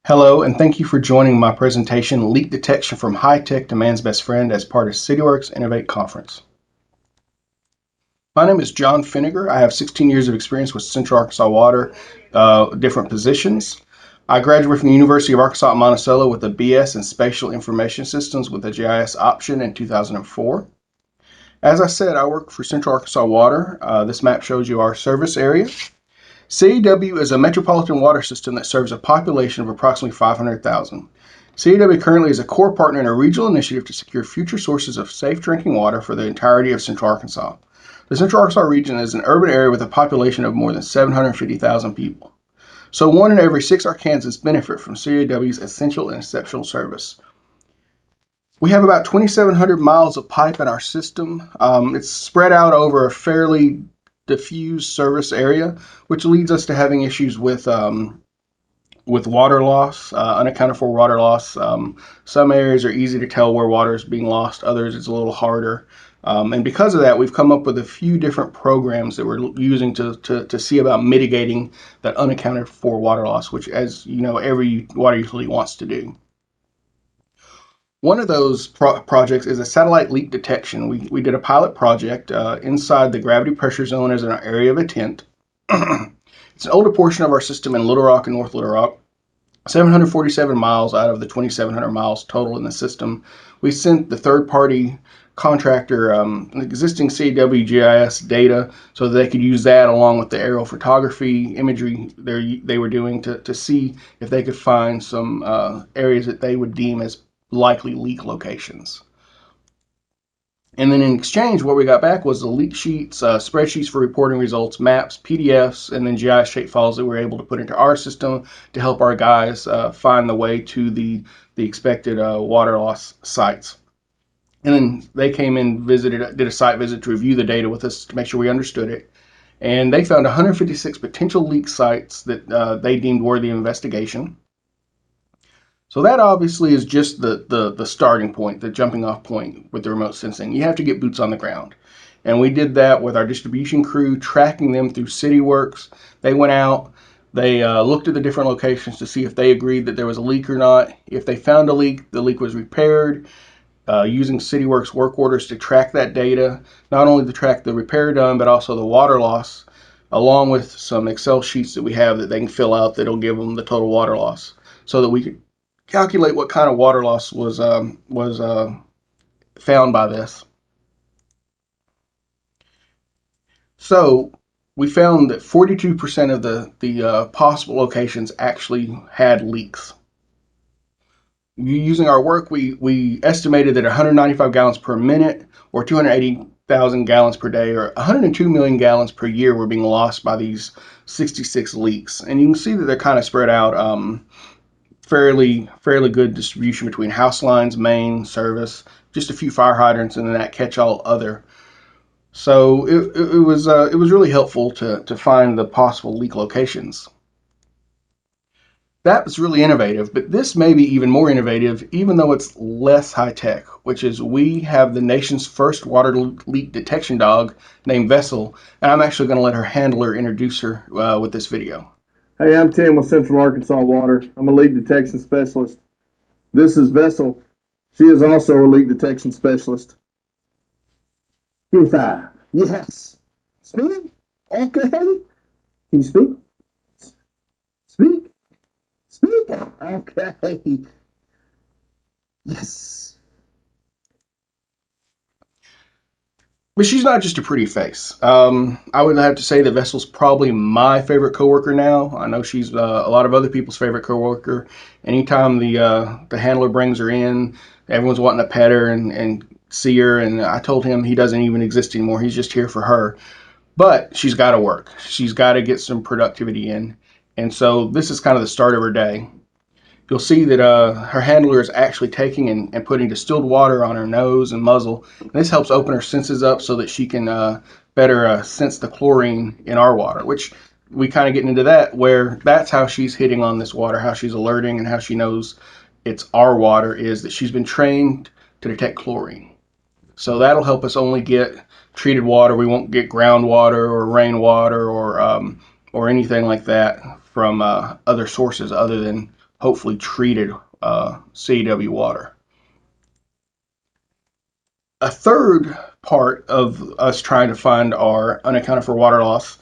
Hello, and thank you for joining my presentation, Leak Detection from High Tech to Man's Best Friend, as part of Cityworks Innovate Conference. My name is John Finnegar. I have 16 years of experience with Central Arkansas Water, different positions. I graduated from the University of Arkansas at Monticello with a BS in Spatial Information Systems with a GIS option in 2004. As I said, I work for Central Arkansas Water. This map shows you our service area. CAW is a metropolitan water system that serves a population of approximately 500,000. CAW currently is a core partner in a regional initiative to secure future sources of safe drinking water for the entirety of Central Arkansas. The Central Arkansas region is an urban area with a population of more than 750,000 people. So 1 in every 6 Arkansans benefit from CAW's essential and exceptional service. We have about 2,700 miles of pipe in our system. It's spread out over a fairly diffuse service area, which leads us to having issues with water loss, unaccounted for water loss. Some areas are easy to tell where water is being lost, others it's a little harder. And because of that, we've come up with a few different programs that we're using to see about mitigating that unaccounted for water loss, which, as you know, every water utility wants to do. One of those projects is a satellite leak detection. We did a pilot project inside the gravity pressure zone as an area of intent. It's an older portion of our system in Little Rock and North Little Rock, 747 miles out of the 2,700 miles total in the system. We sent the third-party contractor existing CAW GIS data so that they could use that along with the aerial photography imagery they were doing to see if they could find some areas that they would deem as likely leak locations. And then in exchange, what we got back was the leak sheets, spreadsheets for reporting results, maps, PDFs, and then GIS shape files that we were able to put into our system to help our guys find the way to the expected water loss sites. And then they came in, did a site visit to review the data with us to make sure we understood it. And they found 156 potential leak sites that they deemed worthy of investigation. So that obviously is just the starting point, the jumping off point with the remote sensing. You have to get boots on the ground. And we did that with our distribution crew, tracking them through Cityworks. They went out, they looked at the different locations to see if they agreed that there was a leak or not. If they found a leak, the leak was repaired, using Cityworks work orders to track that data, not only to track the repair done, but also the water loss, along with some Excel sheets that we have that they can fill out that'll give them the total water loss so that we could calculate what kind of water loss was found by this. So we found that 42% of the possible locations actually had leaks. Using our work, we estimated that 195 gallons per minute, or 280,000 gallons per day, or 102 million gallons per year were being lost by these 66 leaks. And you can see that they're kind of spread out. Fairly good distribution between house lines, main, service, just a few fire hydrants, and then that catch-all other. So it was really helpful to find the possible leak locations. That was really innovative, but this may be even more innovative, even though it's less high-tech, which is we have the nation's first water leak detection dog named Vessel, and I'm actually going to let her handler introduce her with this video. Hey, I'm Tim with Central Arkansas Water. I'm a leak detection specialist. This is Vessel. She is also a leak detection specialist. Give 5. Yes. Speak. Okay. Can you speak? Speak. Speak. Okay. Yes. But she's not just a pretty face. I would have to say that Vessel's probably my favorite coworker now. I know she's a lot of other people's favorite coworker. Anytime the handler brings her in, everyone's wanting to pet her and see her. And I told him he doesn't even exist anymore. He's just here for her. But she's got to work. She's got to get some productivity in. And so this is kind of the start of her day. You'll see that her handler is actually taking and putting distilled water on her nose and muzzle. And this helps open her senses up so that she can better sense the chlorine in our water, which we kind of get into that, where that's how she's hitting on this water, how she's alerting and how she knows it's our water, is that she's been trained to detect chlorine. So that'll help us only get treated water. We won't get groundwater or rainwater or anything like that from other sources other than hopefully treated CEW water. A third part of us trying to find our unaccounted for water loss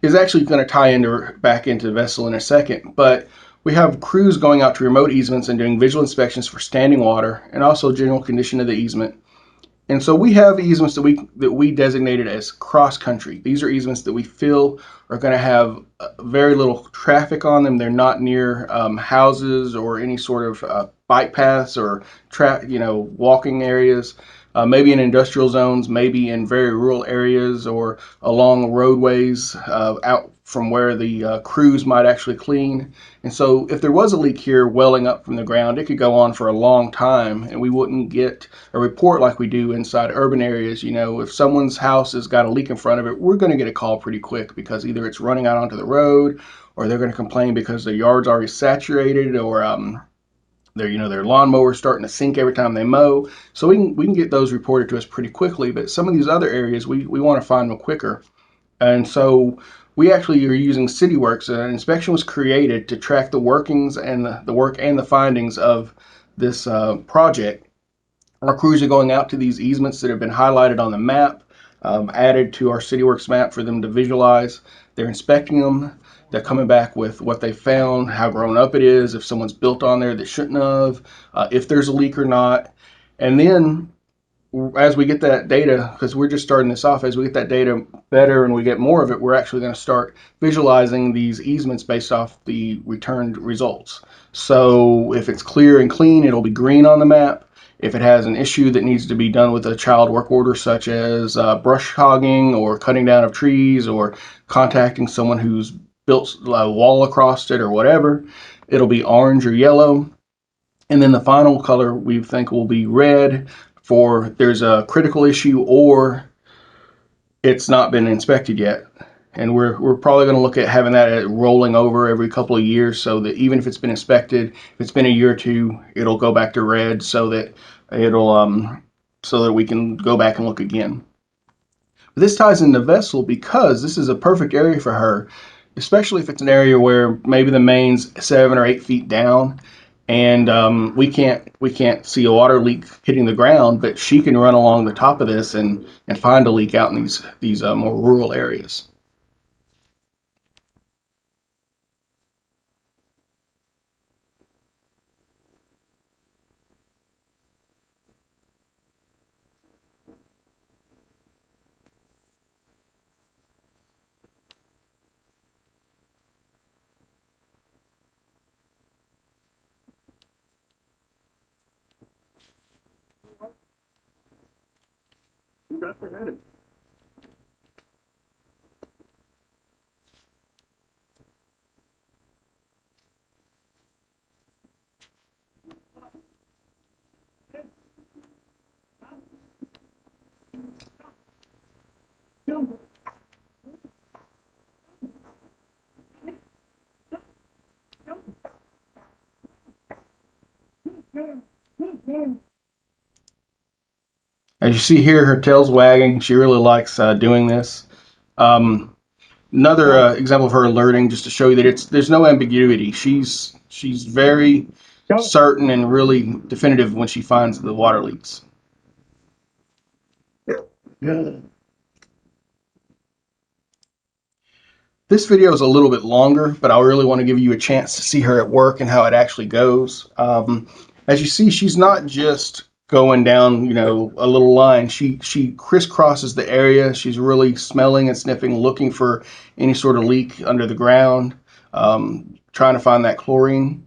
is actually going to tie into back into the vessel in a second, but we have crews going out to remote easements and doing visual inspections for standing water and also general condition of the easement. And so we have easements that we designated as cross country. These are easements that we feel are going to have very little traffic on them. They're not near houses or any sort of bike paths or walking areas. Maybe in industrial zones, maybe in very rural areas or along roadways out from where the crews might actually clean. And so if there was a leak here welling up from the ground, it could go on for a long time and we wouldn't get a report like we do inside urban areas. If someone's house has got a leak in front of it, we're going to get a call pretty quick because either it's running out onto the road or they're going to complain because the yard's already saturated or their lawnmower's starting to sink every time they mow. So we can get those reported to us pretty quickly. But some of these other areas, we want to find them quicker. And so we actually are using Cityworks. An inspection was created to track the workings and the work and the findings of this project. Our crews are going out to these easements that have been highlighted on the map, added to our Cityworks map for them to visualize. They're inspecting them. They're coming back with what they found, how grown up it is, if someone's built on there that shouldn't have, if there's a leak or not. And then as we get that data, because we're just starting this off, as we get that data better and we get more of it, we're actually going to start visualizing these easements based off the returned results. So if it's clear and clean, it'll be green on the map. If it has an issue that needs to be done with a child work order, such as brush hogging or cutting down of trees or contacting someone who's built a wall across it or whatever, it'll be orange or yellow. And then the final color we think will be red for there's a critical issue or it's not been inspected yet. And we're probably going to look at having that rolling over every couple of years so that even if it's been inspected, if it's been a year or two, it'll go back to red so that we can go back and look again. This ties into vessel because this is a perfect area for her, especially if it's an area where maybe the main's 7 or 8 feet down and we can't see a water leak hitting the ground, but she can run along the top of this and find a leak out in these more rural areas. As you see here, her tail's wagging. She really likes doing this. Um, Another example of her alerting, just to show you that there's no ambiguity. She's very certain and really definitive when she finds the water leaks. This video is a little bit longer, but I really want to give you a chance to see her at work and how it actually goes. As you see, she's not just going down, a little line. She crisscrosses the area. She's really smelling and sniffing, looking for any sort of leak under the ground, trying to find that chlorine.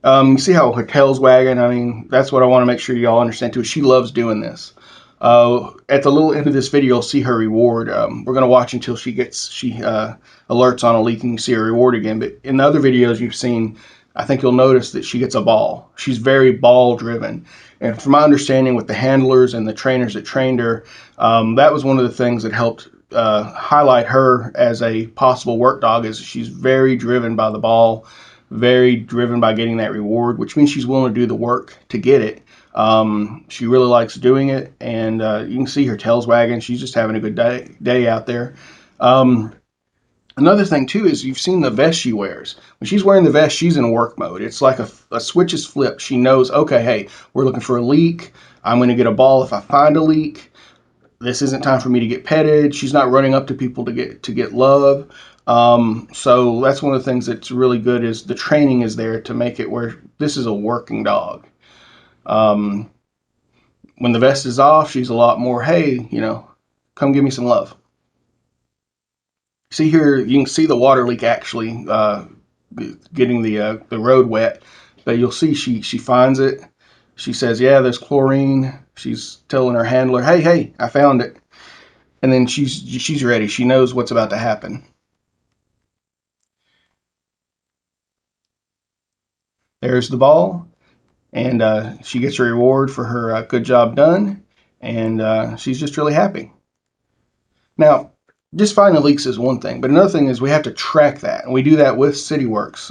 You see how her tail's wagging? I mean, that's what I want to make sure y'all understand too. She loves doing this. At the little end of this video, you'll see her reward. We're going to watch until she alerts on a leak and you see her reward again. But in the other videos you've seen, I think you'll notice that she gets a ball. She's very ball driven. And from my understanding with the handlers and the trainers that trained her, that was one of the things that helped highlight her as a possible work dog is she's very driven by the ball, very driven by getting that reward, which means she's willing to do the work to get it. She really likes doing it, and you can see her tail's wagging. She's just having a good day out there. Another thing too is you've seen the vest she wears. When she's wearing the vest, she's in work mode. It's like a switch is flipped. She knows, okay, hey, we're looking for a leak. I'm going to get a ball if I find a leak. This isn't time for me to get petted. She's not running up to people to get love. So that's one of the things that's really good is the training is there to make it where this is a working dog. Um, when the vest is off, she's a lot more, hey, come give me some love. See here, you can see the water leak actually getting the road wet, but you'll see she finds it. She says, "Yeah, there's chlorine." She's telling her handler, "Hey, hey, I found it," and then she's ready. She knows what's about to happen. There's the ball, and she gets a reward for her good job done, and she's just really happy. Now, just finding leaks is one thing, but another thing is we have to track that, and we do that with Cityworks.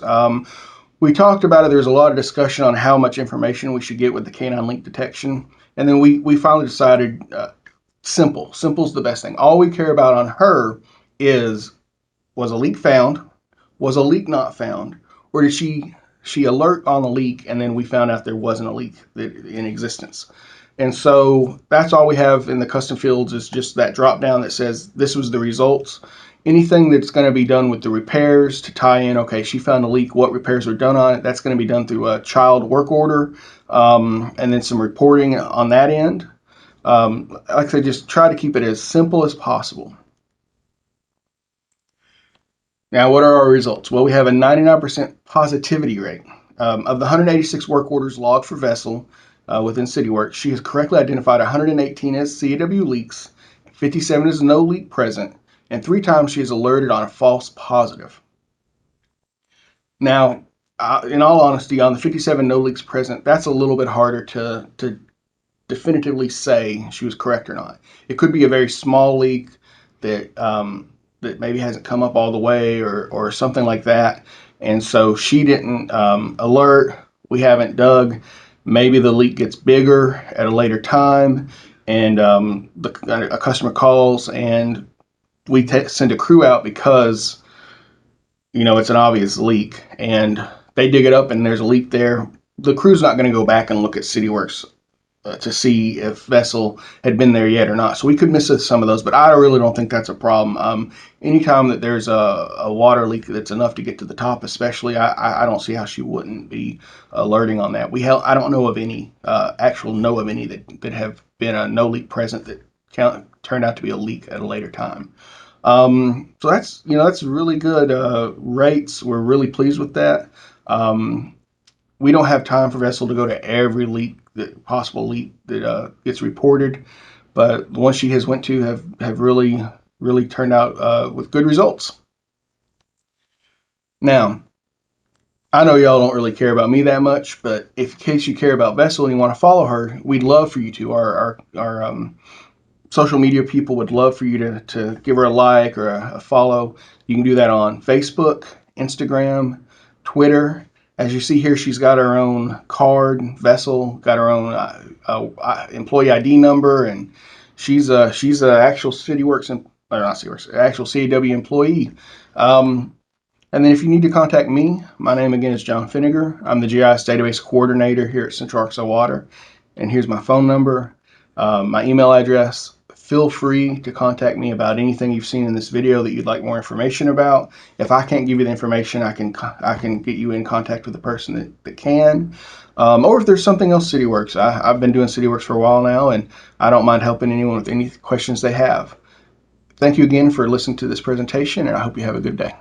We talked about it. There's a lot of discussion on how much information we should get with the canine leak detection, and then we finally decided simple. Simple is the best thing. All we care about on her is, was a leak found, was a leak not found, or did she alert on the leak and then we found out there wasn't a leak in existence. And so that's all we have in the custom fields is just that drop down that says this was the results. Anything that's going to be done with the repairs to tie in, okay, she found a leak, what repairs are done on it, that's going to be done through a child work order, and then some reporting on that end. Like I said, just try to keep it as simple as possible. Now, what are our results? Well, we have a 99% positivity rate. Of the 186 work orders logged for vessel within Cityworks, she has correctly identified 118 as CAW leaks, 57 as no leak present, and 3 times she has alerted on a false positive. Now, in all honesty, on the 57 no leaks present, that's a little bit harder to definitively say she was correct or not. It could be a very small leak that maybe hasn't come up all the way or something like that. And so she didn't alert. We haven't dug. Maybe the leak gets bigger at a later time, and a customer calls, and we send a crew out because it's an obvious leak, and they dig it up, and there's a leak there. The crew's not going to go back and look at Cityworks to see if vessel had been there yet or not. So we could miss some of those, but I really don't think that's a problem. Anytime that there's a water leak that's enough to get to the top, especially, I don't see how she wouldn't be alerting on that. I don't know of any that have been a no leak present that turned out to be a leak at a later time. So that's really good rates. We're really pleased with that. We don't have time for vessel to go to every possible leak that gets reported, but the ones she has went to have really turned out with good results. Now, I know y'all don't really care about me that much, but in case you care about Vessel and you want to follow her, we'd love for you to. Our social media people would love for you to give her a like or a follow. You can do that on Facebook, Instagram, Twitter. As you see here, she's got her own card, Vessel, got her own employee ID number, and she's a actual Cityworks, or not Cityworks, actual CAW employee. And then if you need to contact me, my name again is John Finnegar. I'm the GIS database coordinator here at Central Arkansas Water, and here's my phone number, my email address. Feel free to contact me about anything you've seen in this video that you'd like more information about. If I can't give you the information, I can get you in contact with the person that can. Or if there's something else Cityworks. I've been doing Cityworks for a while now, and I don't mind helping anyone with any questions they have. Thank you again for listening to this presentation, and I hope you have a good day.